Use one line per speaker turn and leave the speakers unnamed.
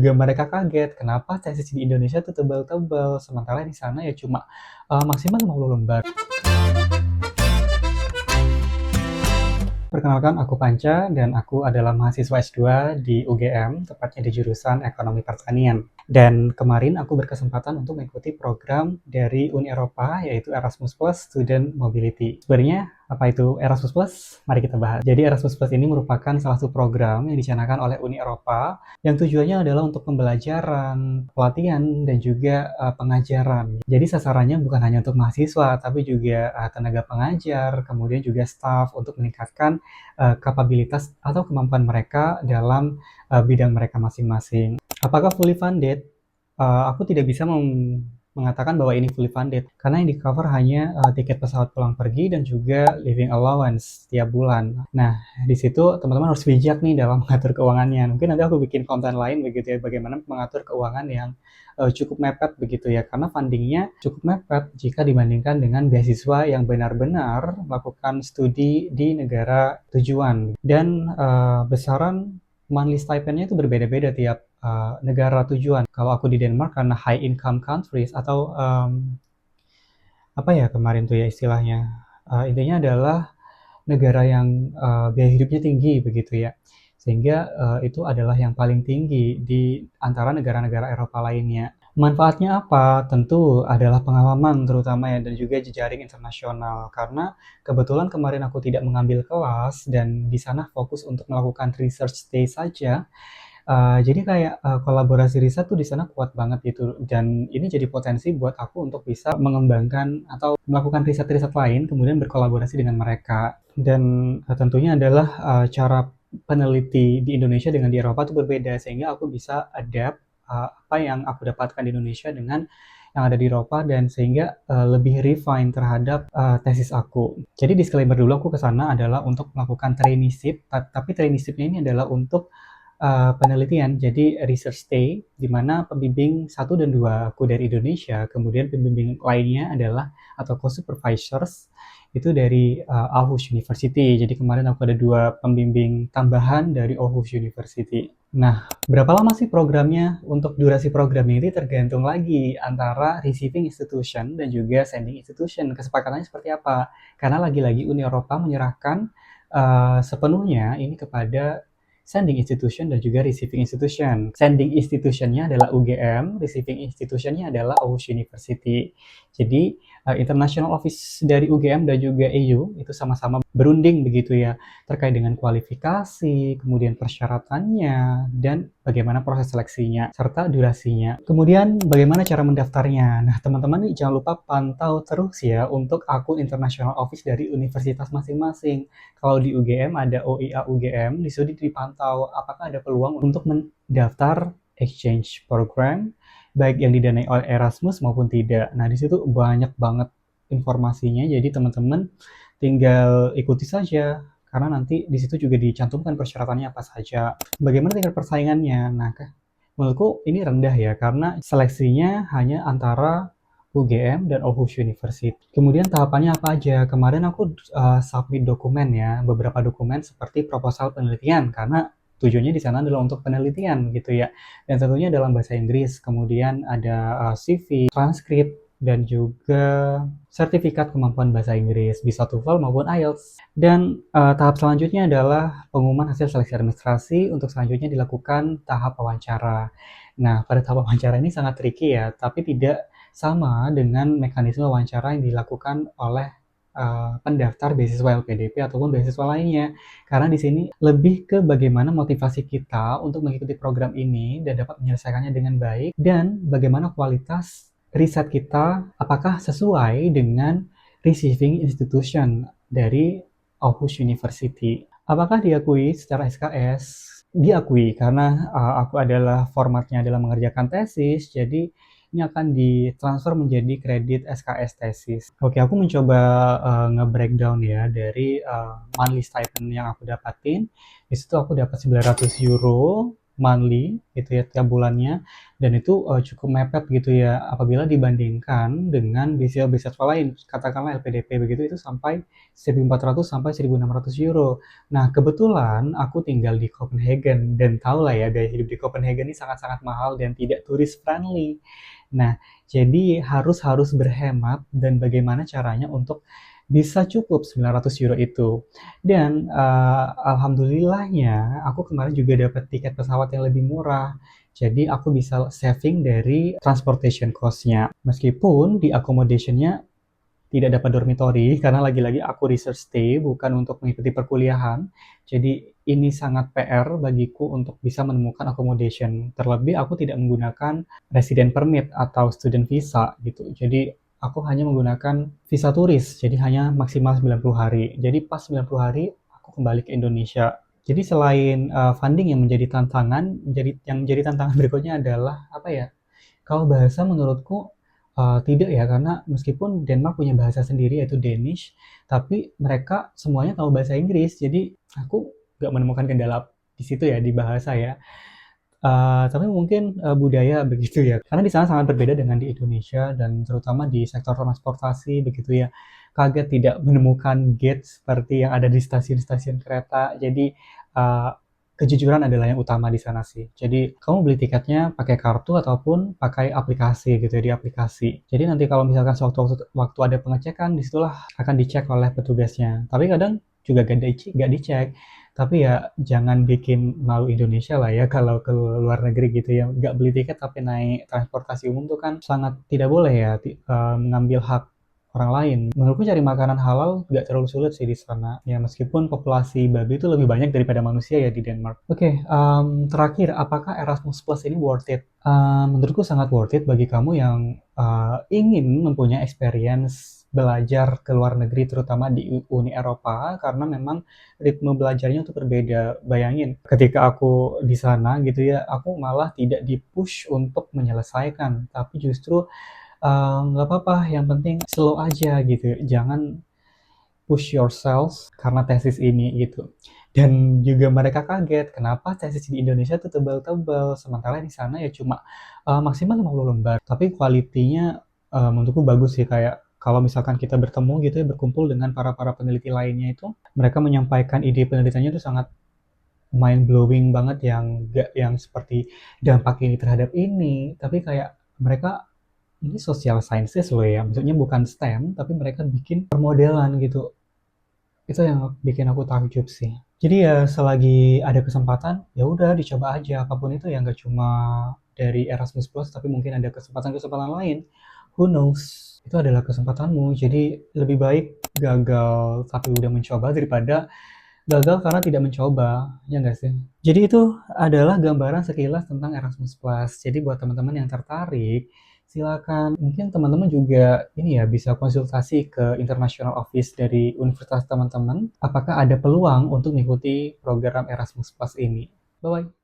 juga mereka kaget, kenapa tesis di Indonesia tuh tebal-tebal, sementara di sana ya cuma, maksimal 50 lembar. Perkenalkan, aku Panca dan aku adalah mahasiswa S2 di UGM, tepatnya di jurusan Ekonomi Pertanian. Dan kemarin aku berkesempatan untuk mengikuti program dari Uni Eropa, yaitu Erasmus Plus Student Mobility. Sebenarnya apa itu Erasmus Plus? Mari kita bahas. Jadi Erasmus Plus ini merupakan salah satu program yang dicanangkan oleh Uni Eropa yang tujuannya adalah untuk pembelajaran, pelatihan, dan juga pengajaran. Jadi sasarannya bukan hanya untuk mahasiswa, tapi juga tenaga pengajar, kemudian juga staff untuk meningkatkan kapabilitas atau kemampuan mereka dalam bidang mereka masing-masing. Apakah fully funded? Aku tidak bisa mengatakan bahwa ini fully funded karena yang di cover hanya tiket pesawat pulang pergi dan juga living allowance tiap bulan. Nah, di situ teman-teman harus bijak nih dalam mengatur keuangannya. Mungkin nanti aku bikin konten lain begitu ya, bagaimana mengatur keuangan yang cukup mepet begitu ya, karena fundingnya cukup mepet jika dibandingkan dengan beasiswa yang benar-benar melakukan studi di negara tujuan. Dan besaran monthly stipend-nya itu berbeda-beda tiap negara tujuan. Kalau aku di Denmark karena high income countries atau apa ya kemarin tuh ya istilahnya, intinya adalah negara yang biaya hidupnya tinggi begitu ya, sehingga itu adalah yang paling tinggi di antara negara-negara Eropa lainnya. Manfaatnya apa? Tentu adalah pengalaman terutama ya, dan juga jejaring internasional, karena kebetulan kemarin aku tidak mengambil kelas dan di sana fokus untuk melakukan research stay saja. Jadi kayak kolaborasi riset tuh di sana kuat banget gitu, dan ini jadi potensi buat aku untuk bisa mengembangkan atau melakukan riset-riset lain kemudian berkolaborasi dengan mereka. Dan tentunya adalah cara peneliti di Indonesia dengan di Eropa tuh berbeda, sehingga aku bisa adapt apa yang aku dapatkan di Indonesia dengan yang ada di Eropa, dan sehingga lebih refine terhadap tesis aku. Jadi disclaimer dulu, aku ke sana adalah untuk melakukan traineeship, tapi traineeship-nya ini adalah untuk penelitian, jadi research stay, di mana pembimbing 1 dan 2 aku dari Indonesia, kemudian pembimbing lainnya adalah atau co-supervisors itu dari Aarhus University. Jadi kemarin aku ada 2 pembimbing tambahan dari Aarhus University. Nah, berapa lama sih programnya? Untuk durasi program ini tergantung lagi antara receiving institution dan juga sending institution. Kesepakatannya seperti apa? Karena lagi-lagi Uni Eropa menyerahkan sepenuhnya ini kepada sending institution dan juga receiving institution. Sending institutionnya adalah UGM, receiving institutionnya adalah Aarhus University. Jadi international office dari UGM dan juga EU itu sama-sama berunding begitu ya, terkait dengan kualifikasi, kemudian persyaratannya, dan bagaimana proses seleksinya, serta durasinya. Kemudian bagaimana cara mendaftarnya. Nah, teman-teman nih jangan lupa pantau terus ya untuk akun international office dari universitas masing-masing. Kalau di UGM ada OIA UGM, di situ dipantau apakah ada peluang untuk mendaftar exchange program, baik yang didanai oleh Erasmus maupun tidak. Nah, di situ banyak banget informasinya, jadi teman-teman tinggal ikuti saja, karena nanti di situ juga dicantumkan persyaratannya apa saja. Bagaimana tingkat persaingannya? Nah, menurutku ini rendah ya, karena seleksinya hanya antara UGM dan Aarhus University. Kemudian tahapannya apa aja? Kemarin aku submit dokumen ya, beberapa dokumen seperti proposal penelitian, karena tujuannya di sana adalah untuk penelitian gitu ya. Dan tentunya dalam bahasa Inggris, kemudian ada CV, transkrip, dan juga sertifikat kemampuan bahasa Inggris, bisa TOEFL maupun IELTS. Dan tahap selanjutnya adalah pengumuman hasil seleksi administrasi, untuk selanjutnya dilakukan tahap wawancara. Nah, pada tahap wawancara ini sangat tricky ya, tapi tidak sama dengan mekanisme wawancara yang dilakukan oleh pendaftar beasiswa LPDP ataupun beasiswa lainnya. Karena di sini lebih ke bagaimana motivasi kita untuk mengikuti program ini dan dapat menyelesaikannya dengan baik, dan bagaimana kualitas riset kita apakah sesuai dengan receiving institution dari Aarhus University. Apakah diakui secara SKS? Diakui, karena aku adalah formatnya adalah mengerjakan tesis, jadi ini akan ditransfer menjadi kredit SKS tesis. Oke, aku mencoba nge-breakdown ya dari monthly stipend yang aku dapatin. Di situ aku dapat 900 euro monthly gitu ya, tiap bulannya, dan itu cukup mepet gitu ya apabila dibandingkan dengan beasiswa-beasiswa lain, katakanlah LPDP begitu, itu sampai 1.400 sampai 1.600 euro. Nah, kebetulan aku tinggal di Copenhagen dan tahu lah ya gaya hidup di Copenhagen ini sangat-sangat mahal dan tidak tourist friendly. Nah, jadi harus berhemat dan bagaimana caranya untuk bisa cukup 900 euro itu. Dan alhamdulillahnya aku kemarin juga dapat tiket pesawat yang lebih murah. Jadi aku bisa saving dari transportation cost-nya. Meskipun di accommodation-nya tidak dapat dormitory karena lagi-lagi aku research stay bukan untuk mengikuti perkuliahan. Jadi ini sangat PR bagiku untuk bisa menemukan accommodation. Terlebih aku tidak menggunakan resident permit atau student visa gitu. Jadi aku hanya menggunakan visa turis. Jadi hanya maksimal 90 hari. Jadi pas 90 hari aku kembali ke Indonesia. Jadi selain funding yang menjadi tantangan, yang menjadi tantangan berikutnya adalah apa ya? Kalau bahasa menurutku tidak ya, karena meskipun Denmark punya bahasa sendiri yaitu Danish, tapi mereka semuanya tahu bahasa Inggris. Jadi aku nggak menemukan kendala di situ ya, di bahasa ya. Tapi mungkin budaya begitu ya, karena di sana sangat berbeda dengan di Indonesia dan terutama di sektor transportasi begitu ya. Kaget tidak menemukan gate seperti yang ada di stasiun-stasiun kereta. Jadi uh, kejujuran adalah yang utama di sana sih. Jadi kamu beli tiketnya pakai kartu ataupun pakai aplikasi gitu ya, di aplikasi. Jadi nanti kalau misalkan sewaktu-waktu ada pengecekan, disitulah akan dicek oleh petugasnya. Tapi kadang juga gak dicek. Tapi ya jangan bikin malu Indonesia lah ya kalau ke luar negeri gitu ya. Nggak beli tiket tapi naik transportasi umum tuh kan sangat tidak boleh ya mengambil hak orang lain. Menurutku cari makanan halal nggak terlalu sulit sih di sana. Ya meskipun populasi babi itu lebih banyak daripada manusia ya di Denmark. Oke, terakhir, apakah Erasmus Plus ini worth it? Menurutku sangat worth it bagi kamu yang ingin mempunyai experience belajar ke luar negeri terutama di Uni Eropa karena memang ritme belajarnya tuh berbeda. Bayangin, ketika aku di sana gitu ya, aku malah tidak di-push untuk menyelesaikan, tapi justru nggak apa-apa, yang penting slow aja gitu. Jangan push yourself karena tesis ini gitu. Dan juga mereka kaget, kenapa tesis di Indonesia tuh tebal-tebal, sementara di sana ya cuma maksimal 50 lembar. Tapi kualitinya menurutku bagus sih, kayak kalau misalkan kita bertemu gitu ya, berkumpul dengan para peneliti lainnya itu, mereka menyampaikan ide penelitiannya itu sangat mind blowing banget, yang gak yang seperti dampak ini terhadap ini, tapi kayak mereka ini social sciences loh ya, maksudnya bukan STEM, tapi mereka bikin permodelan gitu. Itu yang bikin aku takjub sih. Jadi ya selagi ada kesempatan, ya udah dicoba aja apapun itu ya, nggak cuma dari Erasmus Plus, tapi mungkin ada kesempatan-kesempatan lain. Who knows? Itu adalah kesempatanmu. Jadi lebih baik gagal tapi udah mencoba daripada gagal karena tidak mencoba, ya nggak sih? Jadi itu adalah gambaran sekilas tentang Erasmus Plus. Jadi buat teman-teman yang tertarik, silakan. Mungkin teman-teman juga ini ya bisa konsultasi ke International Office dari universitas teman-teman. Apakah ada peluang untuk mengikuti program Erasmus Plus ini? Bye-bye.